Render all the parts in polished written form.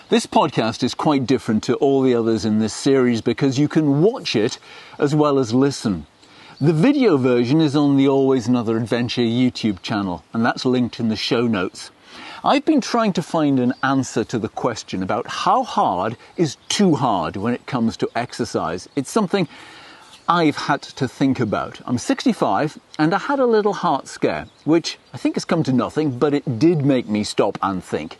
This podcast is quite different to all the others in this series because you can watch it as well as listen. The video version is on the Always Another Adventure YouTube channel, and that's linked in the show notes. I've been trying to find an answer to the question about how hard is too hard when it comes to exercise. It's something I've had to think about. I'm 65 and I had a little heart scare, which I think has come to nothing, but it did make me stop and think.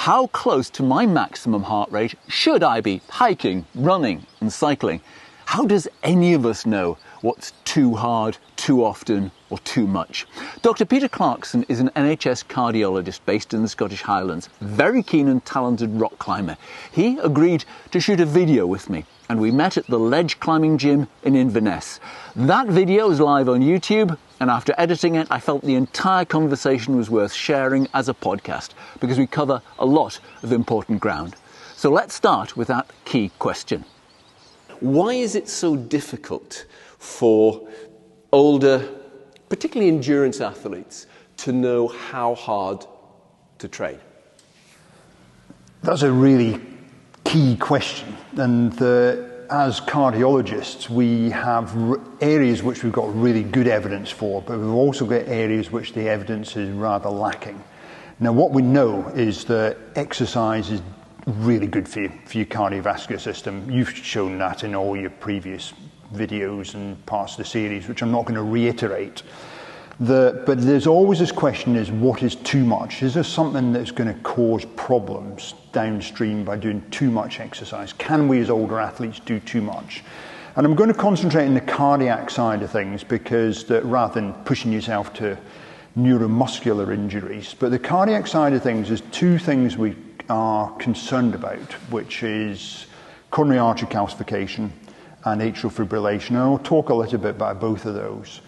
How close to my maximum heart rate should I be hiking, running and cycling? How does any of us know what's too hard, too often or too much? Dr. Peter Clarkson is an NHS Cardiologist based in the Scottish Highlands, very keen and talented rock climber. He agreed to shoot a video with me and we met at the ledge climbing gym in Inverness. That video is live on YouTube, and after editing it I felt the entire conversation was worth sharing as a podcast because we cover a lot of important ground. So let's start with that key question. Why is it so difficult for older, particularly endurance athletes, to know how hard to train? That's a really key question, and as cardiologists we have areas which we've got really good evidence for, but we've also got areas which the evidence is rather lacking. Now what we know is that exercise is really good for your cardiovascular system. You've shown that in all your previous videos and parts of the series, which I'm not going to reiterate. But there's always this question is, what is too much? Is there something that's going to cause problems downstream by doing too much exercise? Can we as older athletes do too much? And I'm going to concentrate on the cardiac side of things because rather than pushing yourself to neuromuscular injuries. But the cardiac side of things, there's two things we are concerned about, which is coronary artery calcification and atrial fibrillation. And I'll talk a little bit about both of those.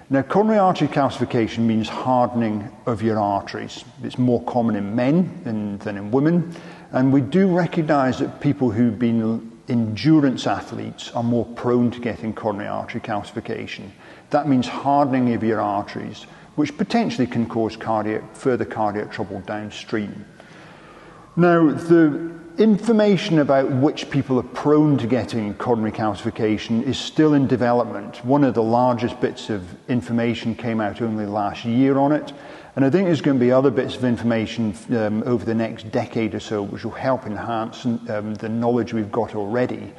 Now, coronary artery calcification means hardening of your arteries. It's more common in men than in women. And we do recognise that people who've been endurance athletes are more prone to getting coronary artery calcification. That means hardening of your arteries, which potentially can cause further cardiac trouble downstream. Now, the information about which people are prone to getting coronary calcification is still in development. One of the largest bits of information came out only last year on it, and I think there's going to be other bits of information over the next decade or so which will help enhance the knowledge we've got already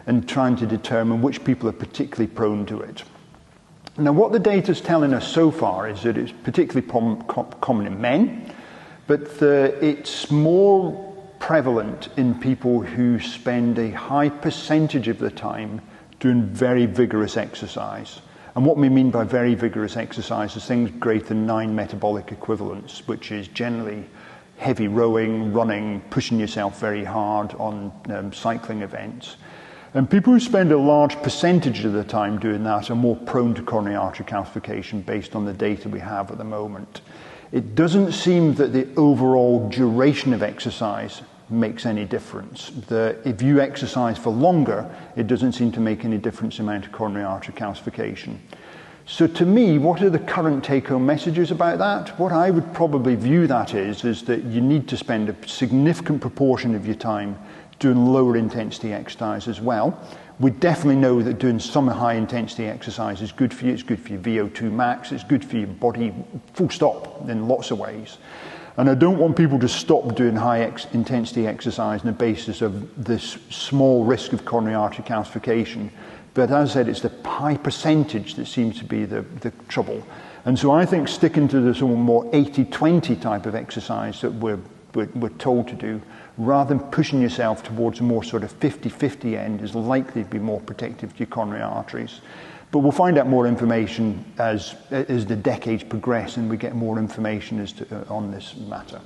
and trying to determine which people are particularly prone to it. Now, what the data is telling us so far is that it's particularly common in men, but it's more prevalent in people who spend a high percentage of the time doing very vigorous exercise. And what we mean by very vigorous exercise is things greater than 9 metabolic equivalents, which is generally heavy rowing, running, pushing yourself very hard on cycling events. And people who spend a large percentage of the time doing that are more prone to coronary artery calcification based on the data we have at the moment. It doesn't seem that the overall duration of exercise makes any difference. If you exercise for longer, it doesn't seem to make any difference in the amount of coronary artery calcification. So to me, what are the current take-home messages about that? What I would probably view that is that you need to spend a significant proportion of your time doing lower intensity exercise as well. We definitely know that doing some high intensity exercise is good for you. It's good for your VO2 max. It's good for your body, full stop, in lots of ways. And I don't want people to stop doing high intensity exercise on the basis of this small risk of coronary artery calcification. But as I said, it's the high percentage that seems to be the trouble. And so I think sticking to the sort of more 80-20 type of exercise that we're told to do, rather than pushing yourself towards a more sort of 50-50 end, is likely to be more protective to your coronary arteries. But we'll find out more information as the decades progress and we get more information on this matter.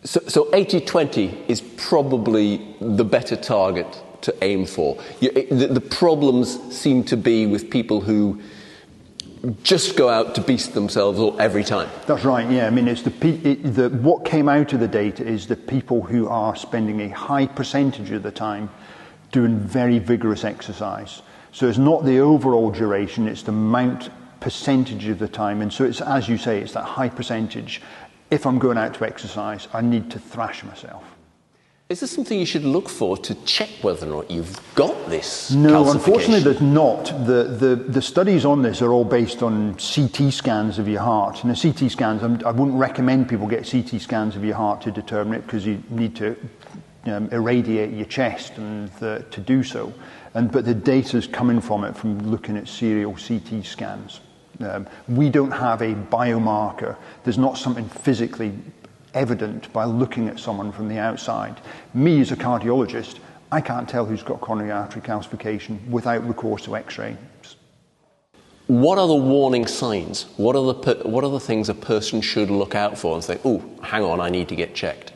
So 80-20 is probably the better target to aim for. The problems seem to be with people who just go out to beast themselves every time. That's right, yeah. I mean, what came out of the data is the people who are spending a high percentage of the time doing very vigorous exercise. So it's not the overall duration, it's the percentage of the time. And so it's, as you say, it's that high percentage. If I'm going out to exercise, I need to thrash myself. Is there something you should look for to check whether or not you've got this No, calcification? unfortunately there's not. The studies on this are all based on CT scans of your heart. And the CT scans, I wouldn't recommend people get CT scans of your heart to determine it, because you need to irradiate your chest and to do so. But the data's coming from it from looking at serial CT scans. We don't have a biomarker. There's not something physically evident by looking at someone from the outside. Me as a cardiologist, I can't tell who's got coronary artery calcification without recourse to X-rays. What are the warning signs? What are the things a person should look out for and say, oh, hang on, I need to get checked?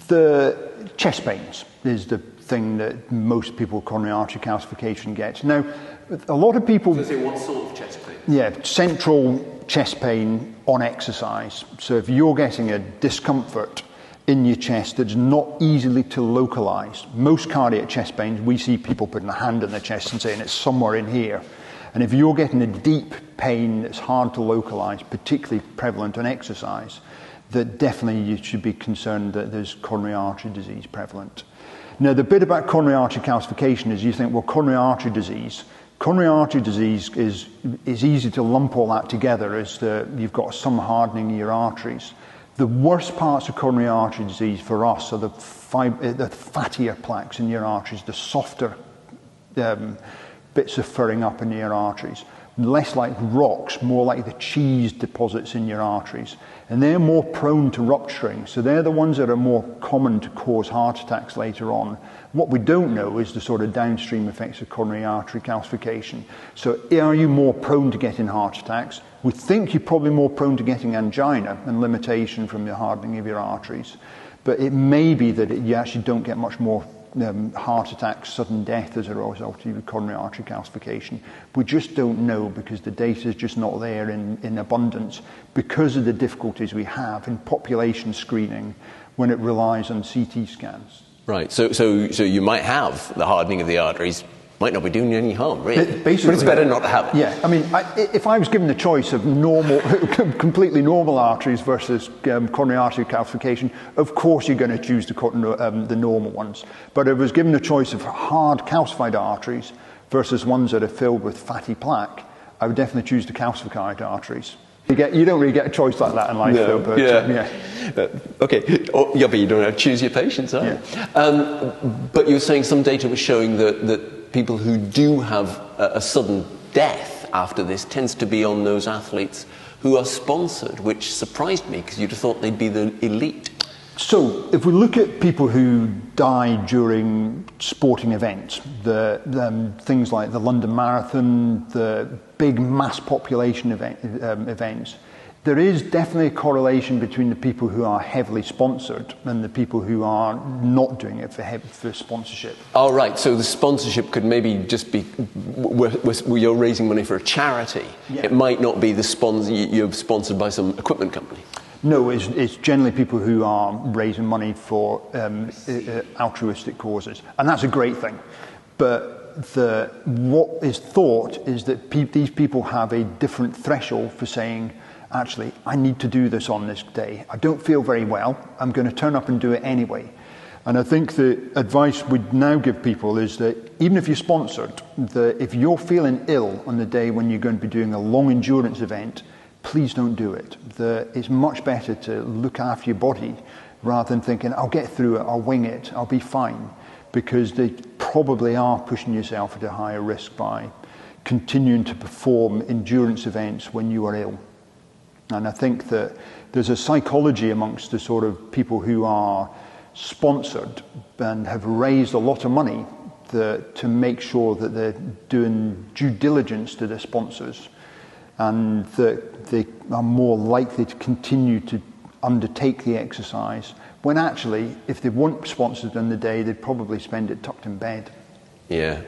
The chest pains is the thing that most people with coronary artery calcification get. Now, a lot of people... So what sort of chest pain? Yeah, central chest pain on exercise. So if you're getting a discomfort in your chest that's not easily to localize, most cardiac chest pains, we see people putting a hand on their chest and saying it's somewhere in here. And if you're getting a deep pain that's hard to localize, particularly prevalent on exercise, that definitely you should be concerned that there's coronary artery disease prevalent. Now, the bit about coronary artery calcification is you think, well, coronary artery disease is easy to lump all that together as you've got some hardening in your arteries. The worst parts of coronary artery disease for us are the fattier plaques in your arteries, the softer bits of furring up in your arteries. Less like rocks, more like the cheese deposits in your arteries. And they're more prone to rupturing. So they're the ones that are more common to cause heart attacks later on. What we don't know is the sort of downstream effects of coronary artery calcification. So are you more prone to getting heart attacks? We think you're probably more prone to getting angina and limitation from the hardening of your arteries. But it may be that you actually don't get much more heart attacks, sudden death as a result of coronary artery calcification. We just don't know because the data is just not there in abundance because of the difficulties we have in population screening when it relies on CT scans. Right, so you might have the hardening of the arteries, might not be doing you any harm, really. But it's better not to have it. Yeah, I mean, if I was given the choice of normal, completely normal arteries versus coronary artery calcification, of course you're going to choose the normal ones. But if I was given the choice of hard calcified arteries versus ones that are filled with fatty plaque, I would definitely choose the calcified arteries. You don't really get a choice like that in life, though. But, okay. But you don't have to choose your patients, either. Yeah. But you were saying some data was showing that people who do have a sudden death after this tends to be on those athletes who are sponsored, which surprised me because you'd have thought they'd be the elite. So if we look at people who die during sporting events, the things like the London Marathon, the big mass population events, there is definitely a correlation between the people who are heavily sponsored and the people who are not doing it for sponsorship. Oh, right. So the sponsorship could maybe just be where you're raising money for a charity. Yeah. It might not be you're sponsored by some equipment company. No, it's generally people who are raising money for altruistic causes. And that's a great thing. But what is thought is that these people have a different threshold for saying, actually, I need to do this on this day. I don't feel very well. I'm going to turn up and do it anyway. And I think the advice we'd now give people is that even if you're sponsored, that if you're feeling ill on the day when you're going to be doing a long endurance event, please don't do it. It's much better to look after your body rather than thinking, I'll get through it, I'll wing it, I'll be fine. Because they probably are pushing yourself at a higher risk by continuing to perform endurance events when you are ill. And I think that there's a psychology amongst the sort of people who are sponsored and have raised a lot of money to make sure that they're doing due diligence to their sponsors and that they are more likely to continue to undertake the exercise when actually, if they weren't sponsored on the day, they'd probably spend it tucked in bed. Yeah.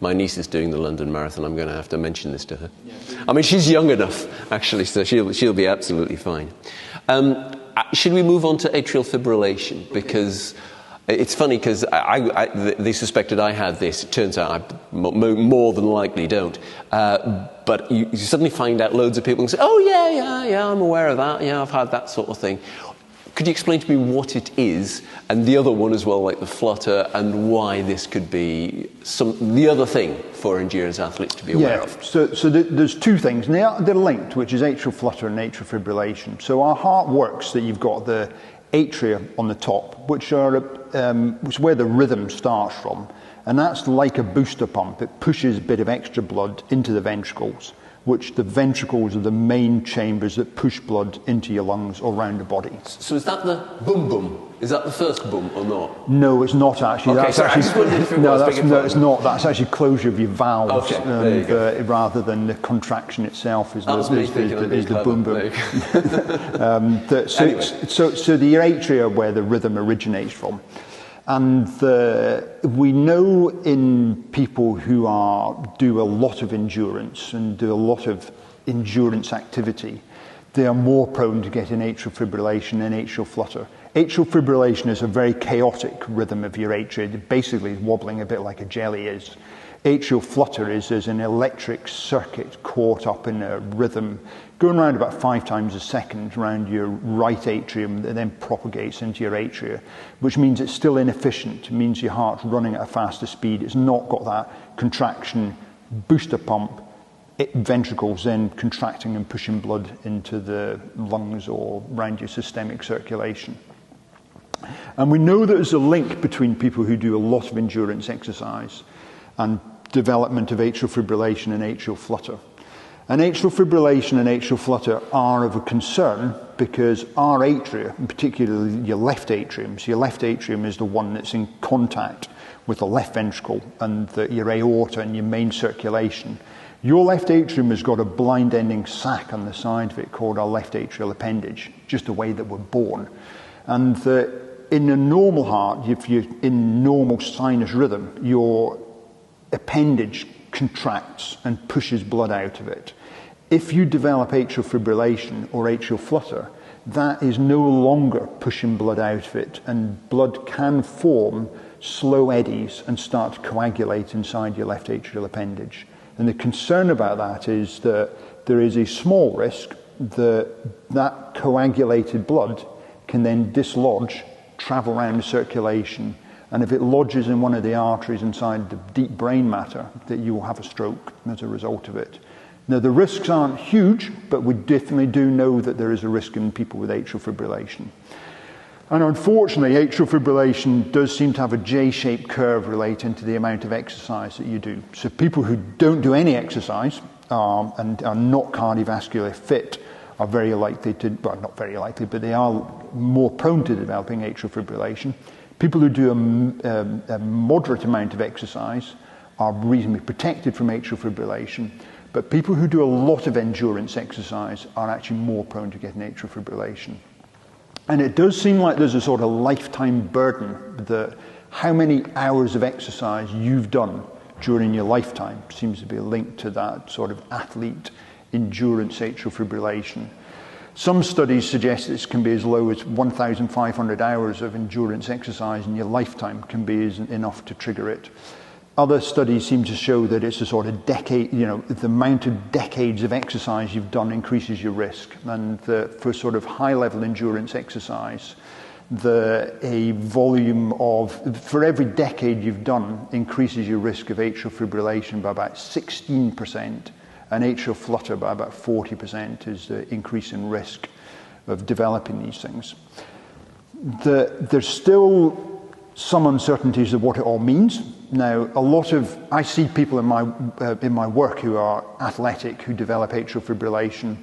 My niece is doing the London Marathon. I'm going to have to mention this to her. I mean, she's young enough, actually, so she'll be absolutely fine. Should we move on to atrial fibrillation? Because it's funny, because they suspected I had this. It turns out I more than likely don't. But you suddenly find out loads of people and say, oh, yeah, I'm aware of that. Yeah, I've had that sort of thing. Could you explain to me what it is, and the other one as well, like the flutter, and why this could be the other thing for endurance athletes to be aware of? So there's two things, and they're linked, which is atrial flutter and atrial fibrillation. So our heart works that you've got the atria on the top, which is where the rhythm starts from, and that's like a booster pump. It pushes a bit of extra blood into the ventricles, which the ventricles are the main chambers that push blood into your lungs or around the body. So is that the boom boom? Is that the first boom or not? No, it's not actually. Okay, sorry, I just wondered if it was. No, it's not. That's actually closure of your valves, okay, rather than the contraction itself is the boom boom. So the atria where the rhythm originates from. And we know in people who do a lot of endurance and do a lot of endurance activity, they are more prone to getting atrial fibrillation and atrial flutter. Atrial fibrillation is a very chaotic rhythm of your atria, basically wobbling a bit like a jelly is. Atrial flutter is an electric circuit caught up in a rhythm going around about 5 times a second around your right atrium that then propagates into your atria, which means it's still inefficient. It means your heart's running at a faster speed. It's not got that contraction booster pump, ventricles then contracting and pushing blood into the lungs or around your systemic circulation. And we know that there's a link between people who do a lot of endurance exercise and development of atrial fibrillation and atrial flutter. And atrial fibrillation and atrial flutter are of a concern because our atria, and particularly your left atrium, so your left atrium is the one that's in contact with the left ventricle and your aorta and your main circulation. Your left atrium has got a blind-ending sac on the side of it called our left atrial appendage, just the way that we're born. And in a normal heart, if you're in normal sinus rhythm, your appendage contracts and pushes blood out of it. If you develop atrial fibrillation or atrial flutter, that is no longer pushing blood out of it, and blood can form slow eddies and start to coagulate inside your left atrial appendage. And the concern about that is that there is a small risk that coagulated blood can then dislodge, travel around the circulation, and if it lodges in one of the arteries inside the deep brain matter, that you will have a stroke as a result of it. Now, the risks aren't huge, but we definitely do know that there is a risk in people with atrial fibrillation. And unfortunately, atrial fibrillation does seem to have a J-shaped curve relating to the amount of exercise that you do. So people who don't do any exercise and are not cardiovascularly fit are very likely to, well, not very likely, but they are more prone to developing atrial fibrillation. People who do a moderate amount of exercise are reasonably protected from atrial fibrillation, but people who do a lot of endurance exercise are actually more prone to getting atrial fibrillation. And it does seem like there's a sort of lifetime burden that how many hours of exercise you've done during your lifetime seems to be linked to that sort of athlete endurance atrial fibrillation. Some studies suggest this can be as low as 1,500 hours of endurance exercise in your lifetime can be enough to trigger it. Other studies seem to show that it's a sort of decade, the amount of decades of exercise you've done increases your risk. And for sort of high-level endurance exercise, a volume for every decade you've done increases your risk of atrial fibrillation by about 16%. And atrial flutter by about 40% is the increase in risk of developing these things. There's still some uncertainties of what it all means. Now, I see people in my work who are athletic, who develop atrial fibrillation,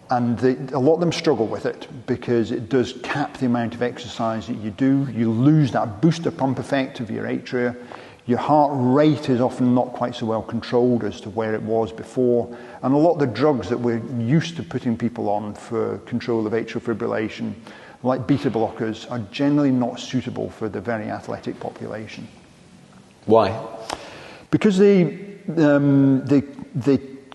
and a lot of them struggle with it because it does cap the amount of exercise that you do. You lose that booster pump effect of your atria. Your heart rate is often not quite so well controlled as to where it was before. And a lot of the drugs that we're used to putting people on for control of atrial fibrillation, like beta blockers, are generally not suitable for the very athletic population. Why? Because they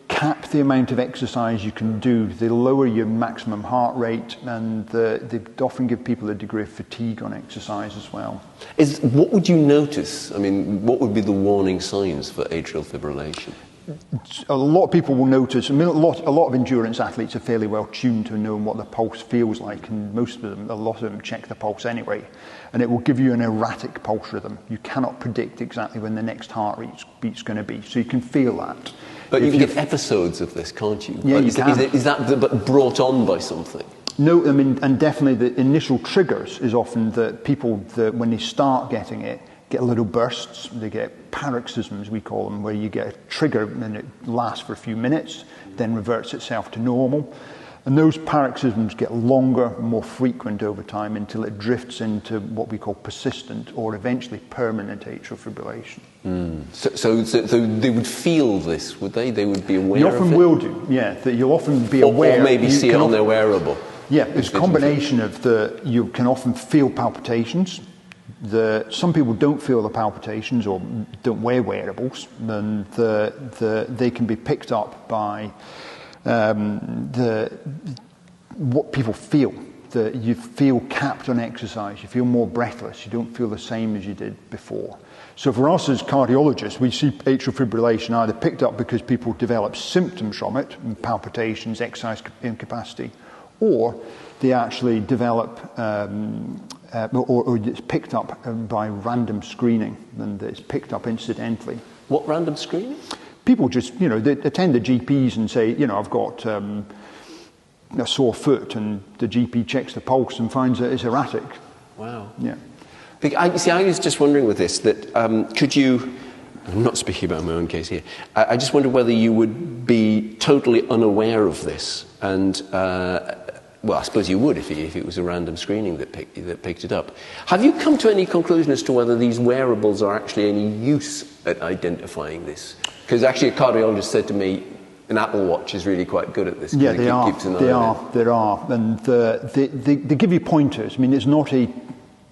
cap the amount of exercise you can do. They lower your maximum heart rate, and they often give people a degree of fatigue on exercise as well. What would you notice? I mean, what would be the warning signs for atrial fibrillation? a lot of people will notice, I mean, a lot of endurance athletes are fairly well tuned to knowing what the pulse feels like, and most of them, a lot of them check the pulse anyway, and it will give you an erratic pulse rhythm. You cannot predict exactly when the next heart beat's going to be, so you can feel that. But you can get episodes of this, can't you? Yeah, you can. Is that brought on by something? No, I mean, and definitely the initial triggers is often that people, when they start getting it, get little bursts. They get paroxysms, we call them, where you get a trigger and it lasts for a few minutes, then reverts itself to normal. And those paroxysms get longer, more frequent over time until it drifts into what we call persistent or eventually permanent atrial fibrillation. So they would feel this, would they? They would be aware You of it? often will do, yeah. That you'll often be aware. Or maybe see it on their wearable. Yeah, it's a combination of you can often feel palpitations. Some people don't feel the palpitations or don't wear wearables, and they can be picked up by what people feel. You feel capped on exercise, you feel more breathless, you don't feel the same as you did before. So for us as cardiologists, we see atrial fibrillation either picked up because people develop symptoms from it, palpitations, exercise incapacity, or they actually develop, or it's picked up by random screening, and it's picked up incidentally. What random screening? People just, they attend the GPs and say, I've got a sore foot, and the GP checks the pulse and finds that it's erratic. Wow. Yeah. I was just wondering with this, that could you, I'm not speaking about my own case here, I just wonder whether you would be totally unaware of this, and well, I suppose you would if it was a random screening that picked it up. Have you come to any conclusion as to whether these wearables are actually any use at identifying this? Because actually a cardiologist said to me, an Apple Watch is really quite good at this. Yeah, they are. Keeps an eye on it. They are. And they give you pointers. I mean, it's not a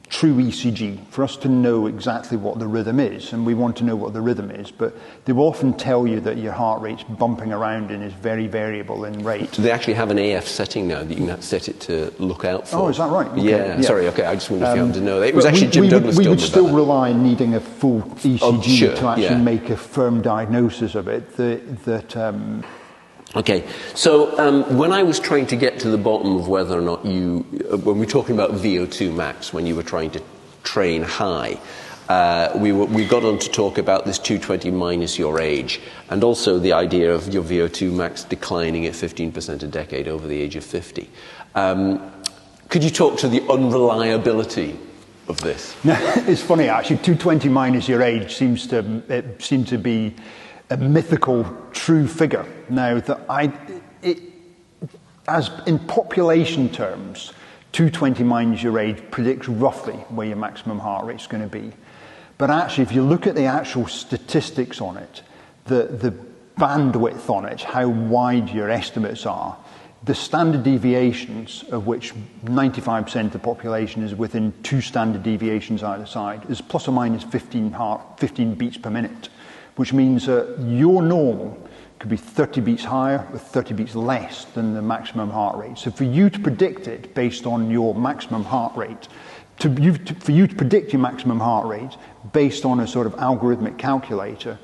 true ECG for us to know exactly what the rhythm is, and we want to know what the rhythm is, but they will often tell you that your heart rate's bumping around and is very variable in rate. So they actually have an AF setting now that you can set it to look out for. Oh, is that right? Okay. Yeah, sorry, okay, I just wondered if you happen to know that. It was actually Jim Douglas we told would me still about that. rely on needing a full ECG to actually yeah. make a firm diagnosis of it. Okay, so when I was trying to get to the bottom of whether or not when we're talking about VO2 max, when you were trying to train high, we got on to talk about this 220 minus your age, and also the idea of your VO2 max declining at 15% a decade over the age of 50. Could you talk to the unreliability of this? It's funny, actually, 220 minus your age seems to be a mythical true figure. Now, as in population terms, 220 minus your age predicts roughly where your maximum heart rate is going to be. But actually, if you look at the actual statistics on it, the bandwidth on it, how wide your estimates are, the standard deviations, of which 95% of the population is within 2 standard deviations either side, is plus or minus 15 beats per minute, which means that your normal could be 30 beats higher or 30 beats less than the maximum heart rate. So for you to predict it based on your maximum heart rate, for you to predict your maximum heart rate based on a sort of algorithmic calculator,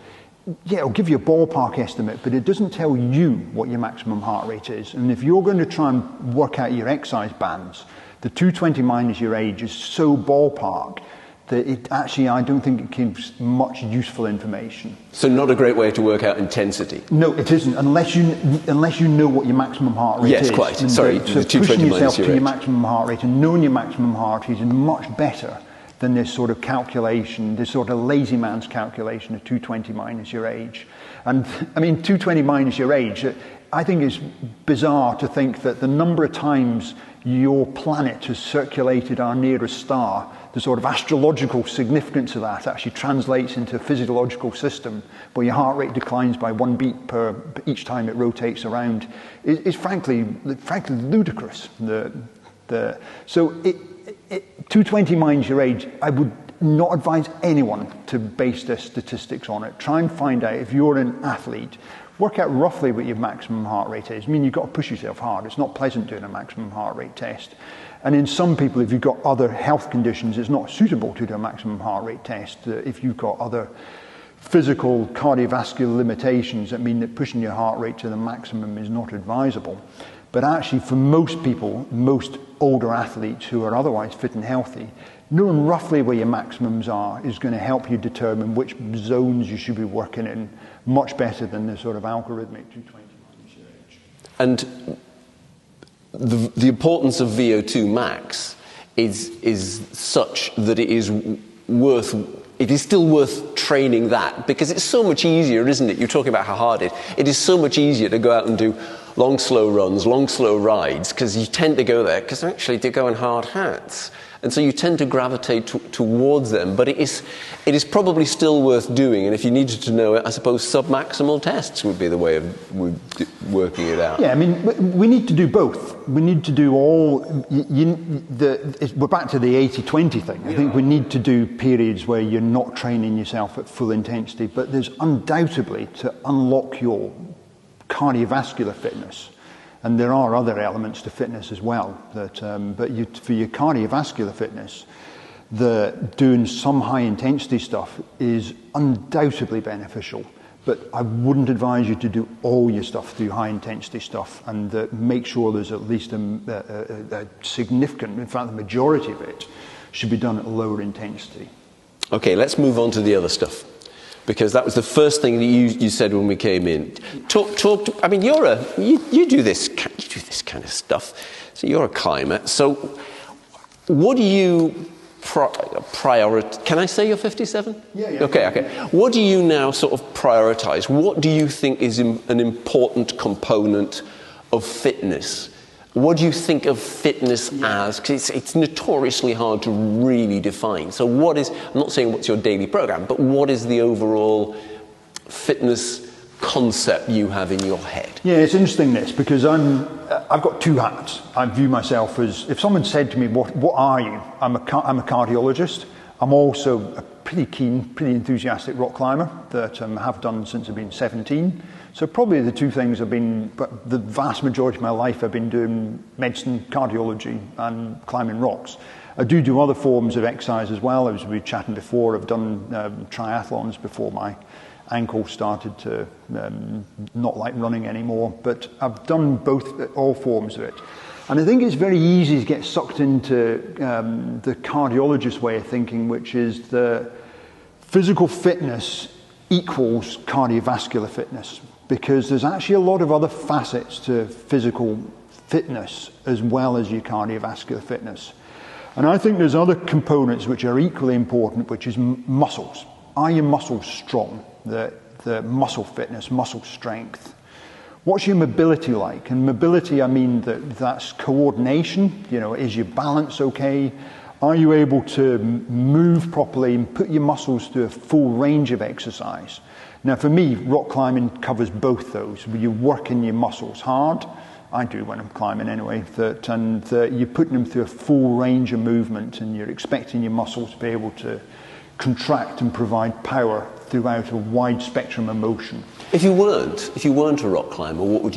yeah, it'll give you a ballpark estimate, but it doesn't tell you what your maximum heart rate is. And if you're going to try and work out your exercise bands, the 220 minus your age is so ballpark that it actually, I don't think it gives much useful information. So not a great way to work out intensity? No, it isn't, unless you know what your maximum heart rate is. Yes, quite. And Sorry, so the 220 pushing minus yourself your to your age. maximum heart rate and knowing your maximum heart rate is much better than this sort of calculation, this sort of lazy man's calculation of 220 minus your age. And I mean, 220 minus your age, I think it's bizarre to think that the number of times your planet has circulated our nearest star, the sort of astrological significance of that actually translates into a physiological system where your heart rate declines by 1 beat per each time it rotates around is frankly ludicrous. So 220 minus your age, I would not advise anyone to base their statistics on it. Try and find out, if you're an athlete, work out roughly what your maximum heart rate is. I mean, you've got to push yourself hard. It's not pleasant doing a maximum heart rate test. And in some people, if you've got other health conditions, it's not suitable to do a maximum heart rate test. If you've got other physical cardiovascular limitations that mean that pushing your heart rate to the maximum is not advisable. But actually, for most people, most older athletes who are otherwise fit and healthy, knowing roughly where your maximums are is going to help you determine which zones you should be working in much better than the sort of algorithmic 220 minus your age. And the importance of VO2 max is such that it is still worth training that, because it's so much easier, isn't it? You're talking about how hard it is so much easier to go out and do long, slow runs, long, slow rides, because you tend to go there, because actually they're going hard hats. And so you tend to gravitate towards them. But it is probably still worth doing. And if you needed to know it, I suppose submaximal tests would be the way of working it out. Yeah, I mean, we need to do both. We need to do all... we're back to the 80-20 thing. I think we need to do periods where you're not training yourself at full intensity. But there's undoubtedly, to unlock your cardiovascular fitness, and there are other elements to fitness as well, that, but for your cardiovascular fitness, doing some high intensity stuff is undoubtedly beneficial. But I wouldn't advise you to do all your stuff through high intensity stuff, and make sure there's at least a significant, in fact the majority of it, should be done at lower intensity. Okay, let's move on to the other stuff, because that was the first thing that you said when we came in. I mean, you do this kind of stuff. So you're a climber. So what do you prioritize? Can I say you're 57? Yeah. Okay. What do you now sort of prioritize? What do you think is an important component of fitness? What do you think of fitness as? Because it's notoriously hard to really define. So I'm not saying what's your daily program, but what is the overall fitness concept you have in your head? Yeah, it's interesting this, because I've got two hats. I view myself as, if someone said to me, what are you? I'm a cardiologist. I'm also a pretty enthusiastic rock climber that have done since I've been 17. So probably the two things but the vast majority of my life I've been doing medicine, cardiology, and climbing rocks. I do other forms of exercise as well. As we were chatting before, I've done triathlons before my ankle started to not like running anymore. But I've done all forms of it. And I think it's very easy to get sucked into the cardiologist way of thinking, which is the physical fitness equals cardiovascular fitness, because there's actually a lot of other facets to physical fitness as well as your cardiovascular fitness. And I think there's other components which are equally important, which is muscles. Are your muscles strong? The muscle fitness, muscle strength. What's your mobility like? And mobility, I mean that's coordination. Is your balance okay? Are you able to move properly and put your muscles through a full range of exercise? Now, for me, rock climbing covers both those. You're working your muscles hard. I do when I'm climbing anyway. And you're putting them through a full range of movement, and you're expecting your muscles to be able to contract and provide power throughout a wide spectrum of motion. If you weren't a rock climber, what would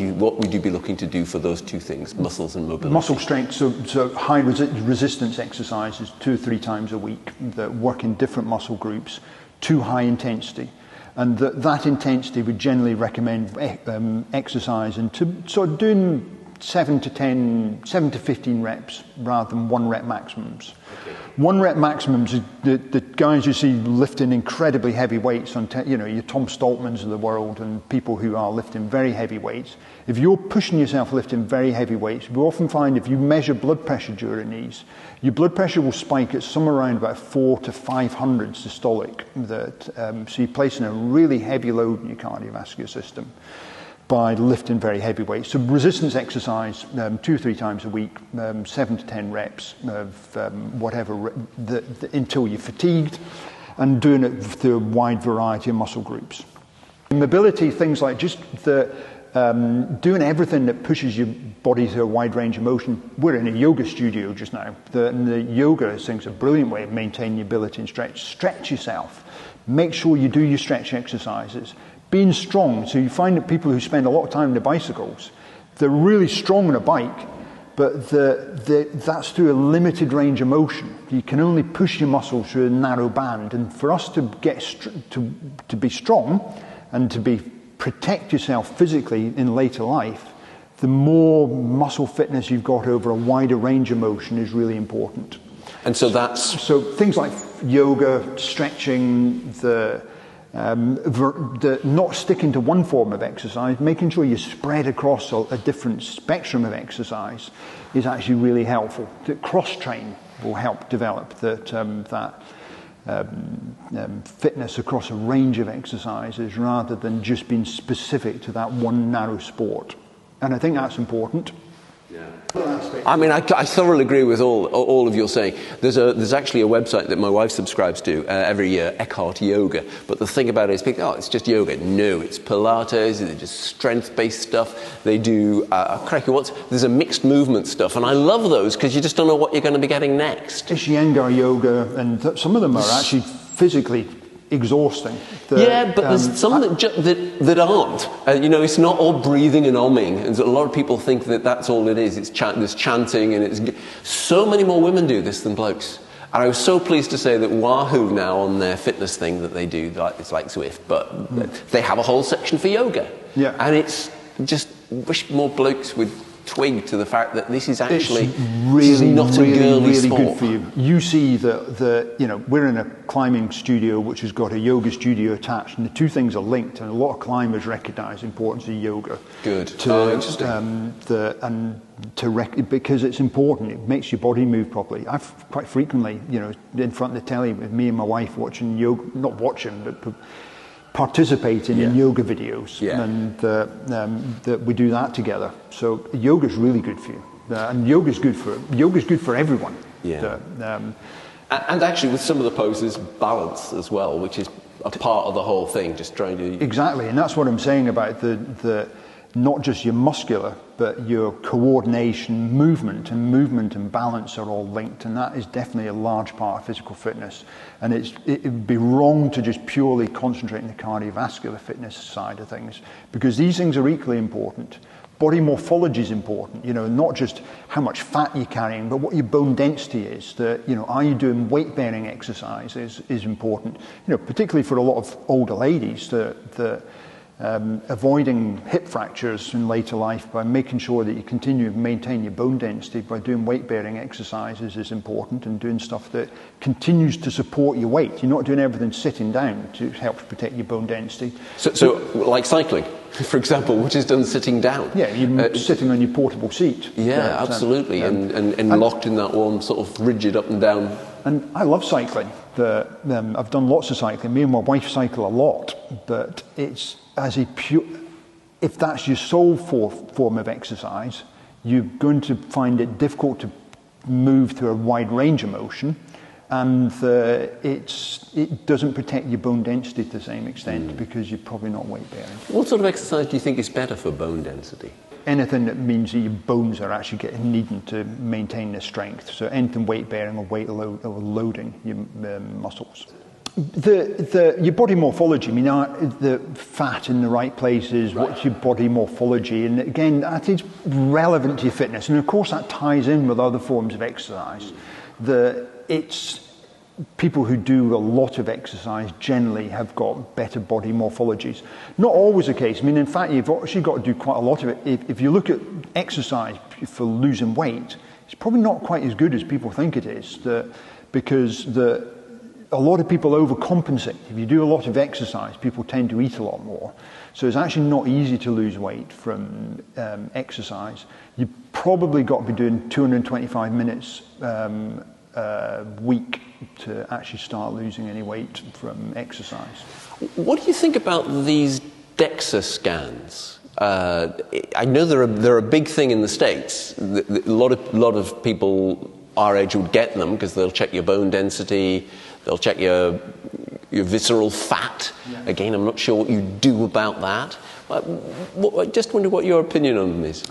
you be looking to do for those two things, muscles and mobility? Muscle strength, so high resistance exercises 2 or 3 times a week that work in different muscle groups to high intensity. And that intensity would generally recommend exercise and doing 7 to 15 reps rather than 1 rep maximums. Okay. 1 rep maximums, the guys you see lifting incredibly heavy weights on, your Tom Stoltmans of the world and people who are lifting very heavy weights. If you're pushing yourself lifting very heavy weights, we often find if you measure blood pressure during these, your blood pressure will spike at somewhere around about 400 to 500 systolic. So you're placing a really heavy load in your cardiovascular system by lifting very heavy weights. So resistance exercise, 2 or 3 times a week, 7 to 10 reps of whatever, until you're fatigued, and doing it through a wide variety of muscle groups. Mobility, things like just doing everything that pushes your body through a wide range of motion. We're in a yoga studio just now. The yoga thing's a brilliant way of maintaining your ability and stretch. Stretch yourself. Make sure you do your stretch exercises. Being strong, so you find that people who spend a lot of time on their bicycles, they're really strong on a bike, but that's through a limited range of motion. You can only push your muscles through a narrow band, and for us to get to be strong and to protect yourself physically in later life, the more muscle fitness you've got over a wider range of motion is really important. And so things like yoga, stretching, not sticking to one form of exercise, making sure you spread across a different spectrum of exercise is actually really helpful. That cross-train will help develop fitness across a range of exercises rather than just being specific to that one narrow sport. And I think that's important. Yeah. I mean, I thoroughly agree with all of your saying. There's actually a website that my wife subscribes to every year, Eckhart Yoga. But the thing about it is, people, it's just yoga. No, it's Pilates. It's just strength-based stuff. They do there's a mixed movement stuff, and I love those because you just don't know what you're going to be getting next. It's Iyengar yoga, and some of them are actually physically exhausting. But there's some that aren't. It's not all breathing and umming, and a lot of people think that that's all it is. It's there's chanting, and so many more women do this than blokes. And I was so pleased to say that Wahoo now on their fitness thing that they do, it's like Zwift, but they have a whole section for yoga. Yeah. And it's just wish more blokes would twig to the fact that this is actually not a girly sport. Good for you. You see we're in a climbing studio which has got a yoga studio attached, and the two things are linked. And a lot of climbers recognise the importance of yoga. Good. Interesting. Because it's important. It makes your body move properly. I've quite frequently, in front of the telly with me and my wife watching yoga, not watching, but participating in yoga videos, and that we do that together. So yoga's really good for you, and yoga's good for everyone. And actually, with some of the poses, balance as well, which is a part of the whole thing. Just trying to exactly, and that's what I'm saying about the not just your muscular, but your coordination, movement and balance are all linked, and that is definitely a large part of physical fitness. And it would be wrong to just purely concentrate on the cardiovascular fitness side of things, because these things are equally important. Body morphology is important, not just how much fat you're carrying, but what your bone density is. Are you doing weight-bearing exercise is important, particularly for a lot of older ladies, avoiding hip fractures in later life by making sure that you continue to maintain your bone density by doing weight-bearing exercises is important, and doing stuff that continues to support your weight. You're not doing everything sitting down to help protect your bone density. So like cycling, for example, which is done sitting down. Yeah, you're sitting on your portable seat. Yeah, absolutely, and locked in that one sort of rigid up and down. And I love cycling. I've done lots of cycling. Me and my wife cycle a lot, but it's if that's your sole form of exercise, you're going to find it difficult to move through a wide range of motion, and it doesn't protect your bone density to the same extent because you're probably not weight bearing. What sort of exercise do you think is better for bone density? Anything that means that your bones are actually needing to maintain their strength. So anything weight bearing or loading your muscles. Your body morphology, are the fat in the right places? Right. What's your body morphology? And again, that is relevant to your fitness. And of course, that ties in with other forms of exercise. It's people who do a lot of exercise generally have got better body morphologies. Not always the case. In fact, you've actually got to do quite a lot of it. If you look at exercise for losing weight, it's probably not quite as good as people think it is, because a lot of people overcompensate. If you do a lot of exercise, people tend to eat a lot more. So it's actually not easy to lose weight from exercise. You've probably got to be doing 225 minutes a week to actually start losing any weight from exercise. What do you think about these DEXA scans? I know they're a big thing in the States. A lot of people our age would get them because they'll check your bone density, they'll check your visceral fat. Yeah. Again, I'm not sure what you do about that. I just wonder what your opinion on them is.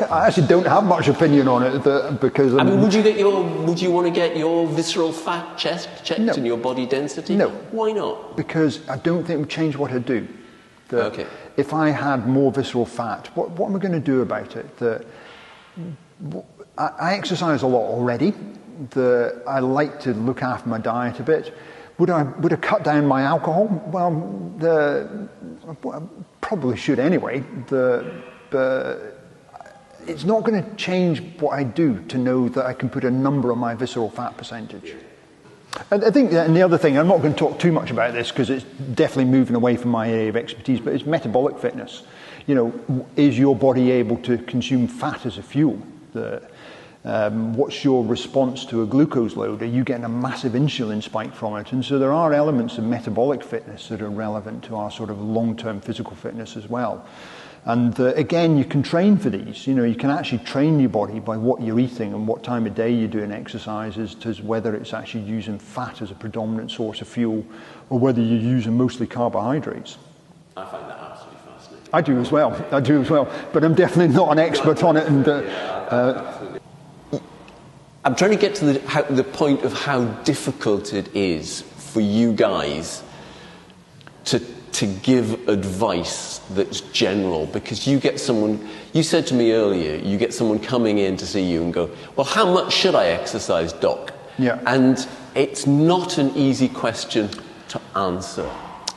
I actually don't have much opinion on it because would you want to get your visceral fat checked and your body density? No. Why not? Because I don't think it would change what I do. Okay. If I had more visceral fat, what am I going to do about it? I exercise a lot already. I like to look after my diet a bit. Would I cut down my alcohol? Well, I probably should anyway. But it's not going to change what I do to know that I can put a number on my visceral fat percentage. And I think, and the other thing, I'm not going to talk too much about this because it's definitely moving away from my area of expertise, but it's metabolic fitness. You know, is your body able to consume fat as a fuel? What's your response to a glucose load? Are you getting a massive insulin spike from it? And so there are elements of metabolic fitness that are relevant to our sort of long-term physical fitness as well. And again, you can train for these. You know, you can actually train your body by what you're eating and what time of day you're doing exercises to whether it's actually using fat as a predominant source of fuel or whether you're using mostly carbohydrates. I find that absolutely fascinating. I do as well. But I'm definitely not an expert on it. And I'm trying to get to the point of how difficult it is for you guys to give advice that's general, because you get someone, you said to me earlier, you get someone coming in to see you and go, well, how much should I exercise, doc? Yeah. And it's not an easy question to answer.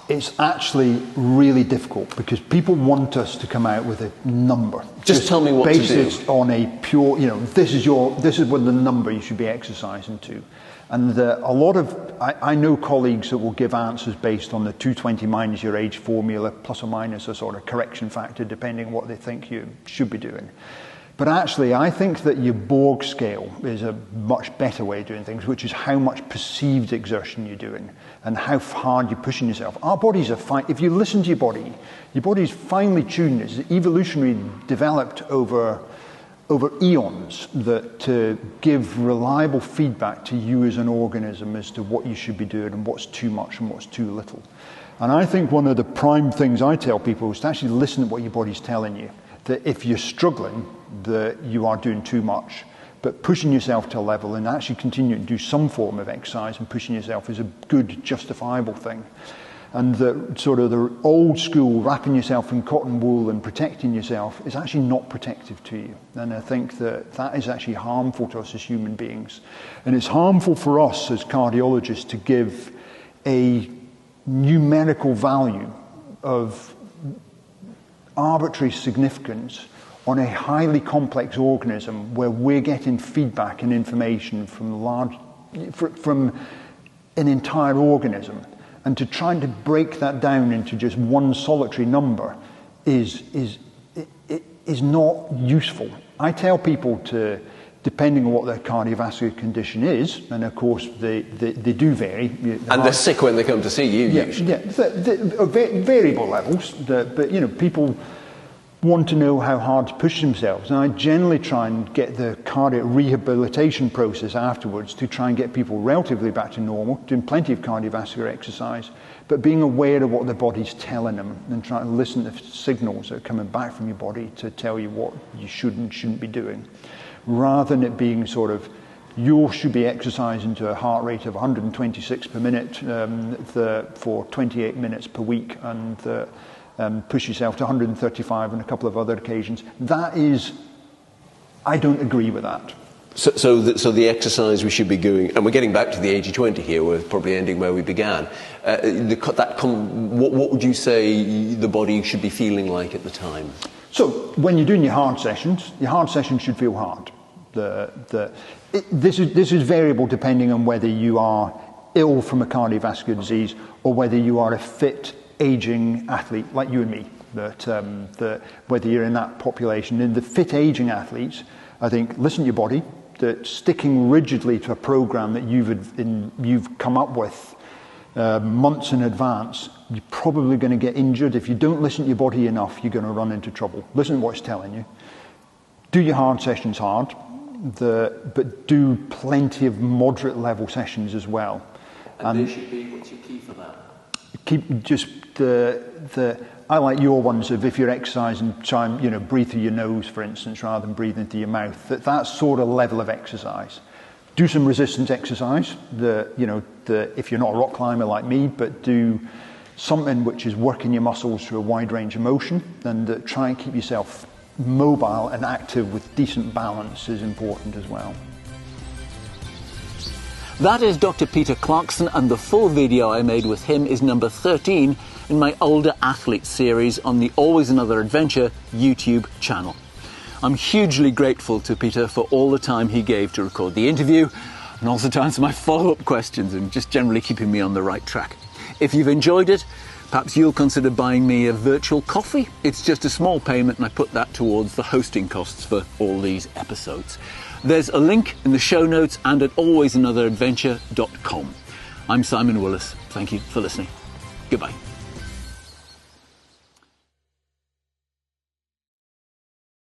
It's actually really difficult because people want us to come out with a number. Just tell me what to do. Based on a pure, you know, this is what the number you should be exercising to. And a lot of, I know colleagues that will give answers based on the 220 minus your age formula, plus or minus a sort of correction factor, depending on what they think you should be doing. But actually, I think that your Borg scale is a much better way of doing things, which is how much perceived exertion you're doing and how hard you're pushing yourself. Our bodies are fine. If you listen to your body's finely tuned. It's evolutionary developed over eons that to give reliable feedback to you as an organism as to what you should be doing and what's too much and what's too little. And I think one of the prime things I tell people is to actually listen to what your body's telling you. That if you're struggling, that you are doing too much, but pushing yourself to a level and actually continuing to do some form of exercise and pushing yourself is a good, justifiable thing. And the sort of the old school wrapping yourself in cotton wool and protecting yourself is actually not protective to you. And I think that is actually harmful to us as human beings. And it's harmful for us as cardiologists to give a numerical value of arbitrary significance on a highly complex organism where we're getting feedback and information from an entire organism. And to try to break that down into just one solitary number is not useful. I tell people to, depending on what their cardiovascular condition is, and of course they do vary. And they're sick when they come to see you. Usually. Yeah, variable levels. But you know, people want to know how hard to push themselves. And I generally try and get the cardiac rehabilitation process afterwards to try and get people relatively back to normal, doing plenty of cardiovascular exercise, but being aware of what the body's telling them and trying to listen to signals that are coming back from your body to tell you what you should and shouldn't be doing, rather than it being sort of, you should be exercising to a heart rate of 126 per minute for 28 minutes per week, and push yourself to 135 on a couple of other occasions. That is, I don't agree with that. So the exercise we should be doing, and we're getting back to the 80-20 here, we're probably ending where we began. What would you say the body should be feeling like at the time? So when you're doing your hard sessions should feel hard. This is variable depending on whether you are ill from a cardiovascular disease or whether you are a fit, aging athlete like you and me, whether you're in that population. In the fit aging athletes, I think listen to your body, that sticking rigidly to a program that you've come up with months in advance, you're probably going to get injured. If you don't listen to your body enough, you're going to run into trouble. Listen to what it's telling you. Do your hard sessions hard, but do plenty of moderate level sessions as well. And they should be, what's your key for that? Keep just I like your ones of if you're exercising, try and breathe through your nose, for instance, rather than breathing through your mouth. That sort of level of exercise. Do some resistance exercise. If you're not a rock climber like me, but do something which is working your muscles through a wide range of motion, and try and keep yourself mobile and active with decent balance is important as well. That is Dr. Peter Clarkson, and the full video I made with him is number 13 in my Older Athlete series on the Always Another Adventure YouTube channel. I'm hugely grateful to Peter for all the time he gave to record the interview, and also to answer my follow-up questions and just generally keeping me on the right track. If you've enjoyed it, perhaps you'll consider buying me a virtual coffee. It's just a small payment, and I put that towards the hosting costs for all these episodes. There's a link in the show notes and at alwaysanotheradventure.com. I'm Simon Willis. Thank you for listening. Goodbye.